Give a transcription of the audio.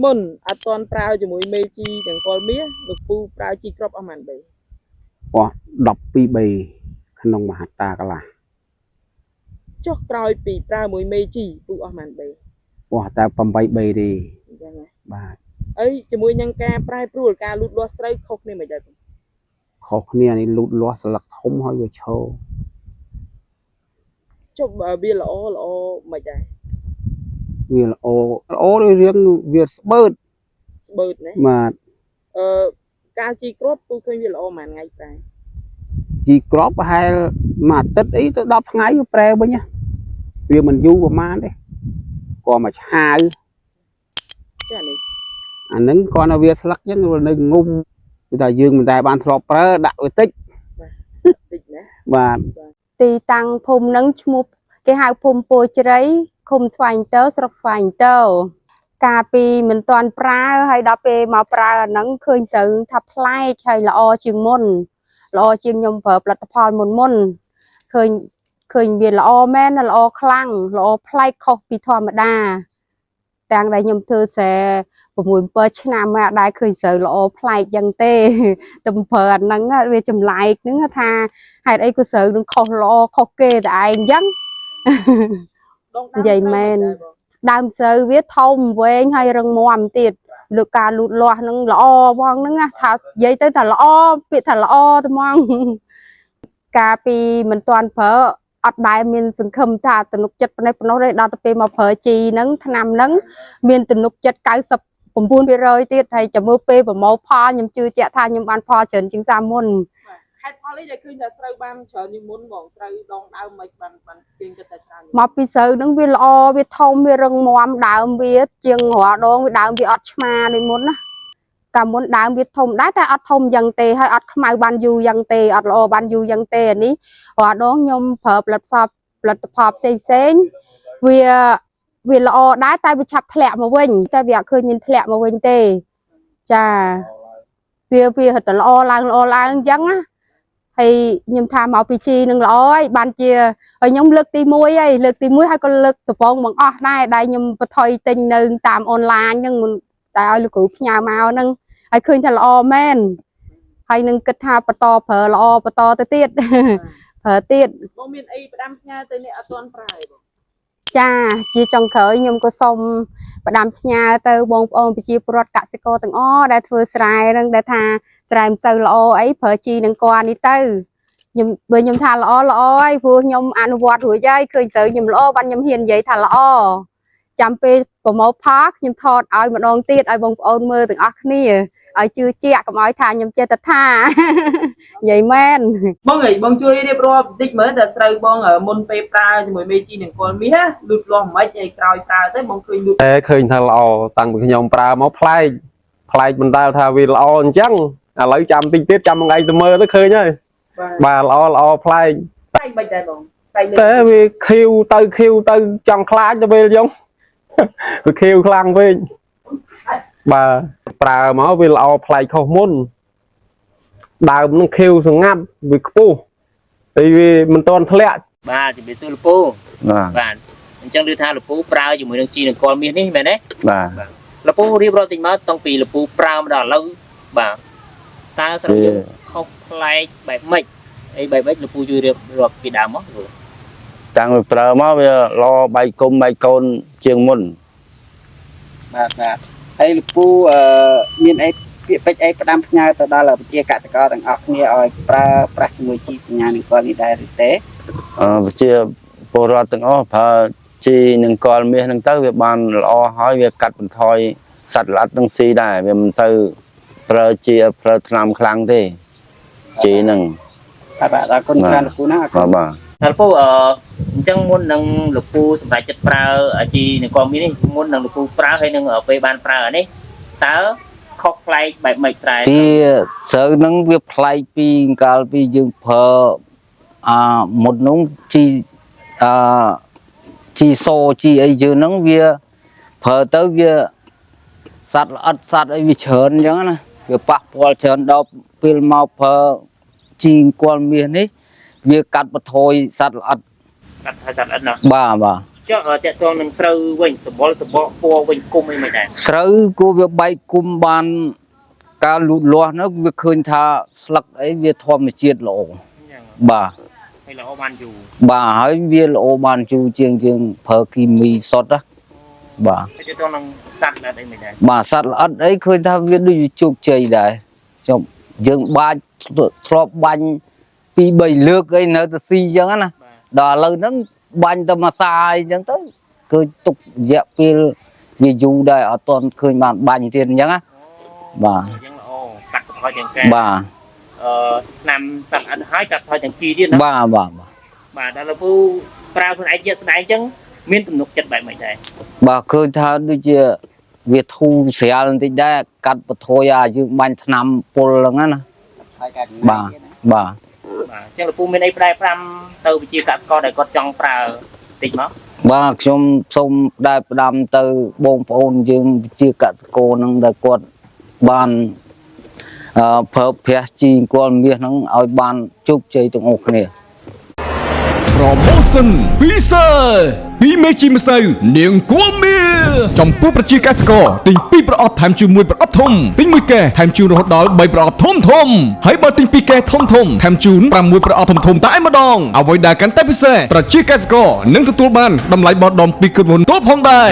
មុនអត់ទាន់ប្រើជាមួយមេជីទាំងកលមាសលោកពូប្រើជីក្របអស់មិនបីអស់12 3ក្នុងមហត្តាកន្លះចុះក្រោយពីប្រើមួយមេជីពូអស់មិនបីអស់តែ8 3ទេអញ្ចឹងបាទអីជាមួយនឹងការប្រែប្រួលការលូតលាស់ស្រូវខុសគ្នាមិនដែរខុសគ្នានេះលូតលាស់ស្លឹកធំហើយវាឈរចុះវាល្អមិនដែរវាល្អរៀងវាស្បឺតណាបាទការជីគ្រាប់ពូឃើញវាល្អមួយថ្ងៃប្រែជីគ្រាប់ប្រហែលមួយអាទិត្យអីទៅ10ថ្ងៃវាប្រែវិញវាមិនយូរប្រហែលទេគាត់មកឆាវចានេះអាហ្នឹងគាត់ថាវាស្លឹកអញ្ចឹងនៅងុំគឺថាយើងមិនដែលបានធ្លាប់ប្រើដាក់វាតិចណាបាទទីតាំងភូមិនឹងឈ្មោះគេហៅភូមិពោជ្រៃឃុំស្វាយតើស្រុកស្វាយតើកាលពីមិនទាន់ប្រើហើយដល់ពេលមកប្រើអាហ្នឹងឃើញស្រូវថាប្លែកហើយល្អជាងមុនល្អជាងខ្ញុំប្រើផលិតផលមុនឃើញវាល្អមែនល្អខ្លាំងល្អប្លែកខុសពីធម្មតាតាំងដែលខ្ញុំធ្វើស្រែ6 7ឆ្នាំមកអត់ដែលឃើញស្រូវល្អប្លែកយ៉ាងទេតែប្រើអាហ្នឹងវាចម្លែកហ្នឹងថាហេតុអីក៏ស្រូវនឹងខុសល្អខុសគេតែឯងអញ្ចឹងនិយាយមែនដើមស្រូវវាធំវែងហើយរឹងមាំទៀតលើការលូតលាស់ហ្នឹងល្អផងហ្នឹងថានិយាយទៅថាល្អពាក្យថាល្អតែហ្មងកាលពីមិនទាន់ប្រើអត់ដែលមានសង្ឃឹមថាទំនុកចិត្តប៉ុណ្ណេះទេដល់ទៅពេលមកប្រើជីហ្នឹងឆ្នាំហ្នឹងមានទំនុកចិត្ត99% ទៀតហើយចាំមើលពេលប្រមូលផលខ្ញុំជឿជាក់ថាខ្ញុំបានផលច្រើនជាងសាមុនហេតុផលនេះដែលឃើញថាស្រូវបានច្រើនជាងមុនបងស្រូវដងដើមមិនបានជាងគិតតែច្រើនមកពីស្រូវហ្នឹងវាល្អវាធំវារឹងមាំដើមវាជាងរាល់ដងវាដើមវាអត់ឆ្មាដូចមុនណាកាលមុនដើមវាធំដែរតែអត់ធំយ៉ាងទេហើយអត់ខ្មៅបានយូរយ៉ាងទេអត់ល្អបានយូរយ៉ាងទេអានេះរាល់ដងខ្ញុំប្រើផលិតផលផ្សេងវាល្អដែរតែវាឆាប់ធ្លាក់មកវិញតែវាអត់ឃើញមានធ្លាក់មកវិញទេចាវាហិតតែល្អឡើងអញ្ចឹងណាហើយខ្ញុំថាមកពីជីនឹងល្អហើយបានជាហើយខ្ញុំលើកទី1ហើយលើកទី1ហើយក៏លើកដំបូងបងអស់ដែរដែលខ្ញុំបថុយទិញនៅតាមអនឡាញហ្នឹងតែឲ្យលោកគ្រូផ្ញើមកហ្នឹងហើយឃើញថាល្អមែនហើយនឹងគិតថាបន្តប្រើល្អបន្តទៅទៀតប្រើទៀតបងមានអីផ្ដាំផ្ញើទៅនេះអត់ទាន់ប្រើបងចាជាចុងក្រោយខ្ញុំក៏សូមផ្ដាំផ្ញើទៅបងប្អូនប្រជាពលរដ្ឋកសិករទាំងអស់ដែលធ្វើស្រែនឹងដែលថាស្រែមិនសូវល្អអីប្រើជីនឹងគាត់នេះទៅខ្ញុំថាល្អហើយព្រោះខ្ញុំអនុវត្តរួចហើយឃើញស្រូវខ្ញុំល្អបានខ្ញុំហ៊ាននិយាយថាល្អចាំពេលប្រមូលផលខ្ញុំថតឲ្យម្ដងទៀតឲ្យបងប្អូនមើលទាំងអស់គ្នាឲ្យជឿជាក់កុំឲ្យថាខ្ញុំចេះតែថានិយាយមែនបងជួយរៀបរាប់បន្តិចមើលតែស្រូវបងមុនពេលប្រើជាមួយមេជីនឹងគល់មាសលូតលាស់មិនហើយក្រោយប្រើទៅបងឃើញលូតឃើញថាល្អតាំងពីខ្ញុំប្រើមកប្លែកមិនដែលថាវាល្អអញ្ចឹងឥឡូវចាំតិចទៀតចាំមួយថ្ងៃទៅមើលទៅឃើញហើយបាទល្អប្លែកមិនដែរបងតែវាខៀវទៅចង់ខ្លាចទៅពេលខ្ញុំវាខៀវខ្លាំងពេកបាទប្រើមកវាល្អប្លែកខុសមុនដើមនឹងខៀវស្ងាត់វាខ្ពស់ហើយវាមិនទាន់ធ្លាក់បាទជំរាបសួរលោកពូបាទអញ្ចឹងឮថាលោកពូប្រើជាមួយនឹងជីនឹងគល់មាសនេះមែនទេបាទលោកពូរៀបរាប់តិចមកតាំងពីលោកពូប្រើមកដល់ឥឡូវបាទតើស្រូវខុសប្លែកបែបម៉េចអីបែបម៉េចលោកពូជួយរៀបរាប់ពីដើមមកតាំងពីប្រើមកវាល្អបែកគុំបែកកូនជាងមុនបាទហើយលោកពូមានអីពាក្យពេចន៍អីផ្ដាំផ្ញើទៅដល់ប្រជាកសិករទាំងអស់គ្នាឲ្យប្រើប្រាស់ជាមួយជីសញ្ញានឹងកលនេះដែរឬទេប្រជាពលរដ្ឋទាំងអស់ប្រើជីនឹងកលមាសហ្នឹងទៅវាបានល្អហើយវាកាត់បន្ថយសត្វល្អិតនឹងស៊ីដែរវាមិនទៅប្រើថ្នាំខ្លាំងទេជីហ្នឹងបាទអរគុណច្រើនលោកពូណាបាទលោកពូអញ្ចឹងមុននឹងលោកពូសម្រាប់ចិត្តប្រើជីនឹងគល់មាសនេះមុននឹងលោកពូប្រើហើយនឹងពេលបានប្រើអានេះតើខុសប្លែកបែបម៉េចស្រែទីស្រូវហ្នឹងវាប្លែកពីកាលពីយើងប្រើមុននោះជីសូជីអីយើងហ្នឹងវាប្រើទៅវាសត្វល្អិតសត្វអីវាច្រើនអញ្ចឹងណាវាប៉ះពាល់ច្រើនដល់ពេលមកប្រើជីគល់មាសនេះវាកាត់បន្ថយសត្វល្អិតកាត់ហើយសត្វល្អិតណាបាទ ចុះតើតងនឹងស្រូវវិញសម្បល់សម្បកពណ៌វិញគុំអីមិនដែរ ស្រូវគួរវាបែកគុំបានការលូតលាស់នោះវាឃើញថាស្លឹកអីវាធម្មជាតិល្អ យ៉ាង បាទ ហើយល្អបានយូរ បាទហើយវាល្អបានជូរជាងប្រើគីមីសុទ្ធណាបាទ ហើយតើតងនឹងសត្វអត់អីមិនដែរ បាទសត្វល្អិតអីឃើញថាវាដូចជាជោគជ័យដែរចុះយើងបាច់ធ្លាប់បាញ់ 2 3 លើកអីនៅទៅស៊ីអញ្ចឹងណាដល់ឥឡូវហ្នឹងបាញ់ទៅមួយសាយអញ្ចឹងទៅគឺទុករយៈពេលវាយូរដែរអត់ទាន់ឃើញបានបាញ់ទៀតអញ្ចឹងណាបាទ យ៉ាងល្អកាត់បន្ថយទាំងកែ បាទ ឆ្នាំសត្វអត់ហើយកាត់បន្ថយទាំងជីទៀតណា បាទបាទ បាទដល់លោកពូប្រើខ្លួនឯងជាក់ស្ដែងអញ្ចឹងមានទំនុកចិត្តបែបម៉េចដែរ បាទឃើញថាដូចជាវាធូរស្រាលបន្តិចដែរកាត់បន្ថយអាយើងបាញ់ថ្នាំពុលហ្នឹងណា ហើយការចំណាយ បាទ ទៀតណា បាទ បាទអញ្ចឹងលោកពូមានអីប្រែប្រាំទៅវិជាកសិករដែលគាត់ចង់ប្រើតិចមក បាទខ្ញុំសូមដែរផ្ដាំទៅបងប្អូនយើងជាកសិករហ្នឹងដែលគាត់បានប្រើប្រាស់ជីអង្គលមាសហ្នឹងឲ្យបានជោគជ័យទាំងអស់គ្នា Promotion ពិសេសពីមេជីម្សៅនាងគួមាចំពោះប្រជាកសិករទិញ2ប្រអប់ថែមជាមួយប្រអប់ធំទិញ1កែថែមជូនរហូតដល់3ប្រអប់ធំហើយបើទិញ2កែធំថែមជូន6ប្រអប់ធំតែម្ដងអ្វីដែលកាន់តែពិសេសប្រជាកសិករនឹងទទួលបានតម្លៃបោះដុំពីក្រុមហ៊ុនតូបផងដែរ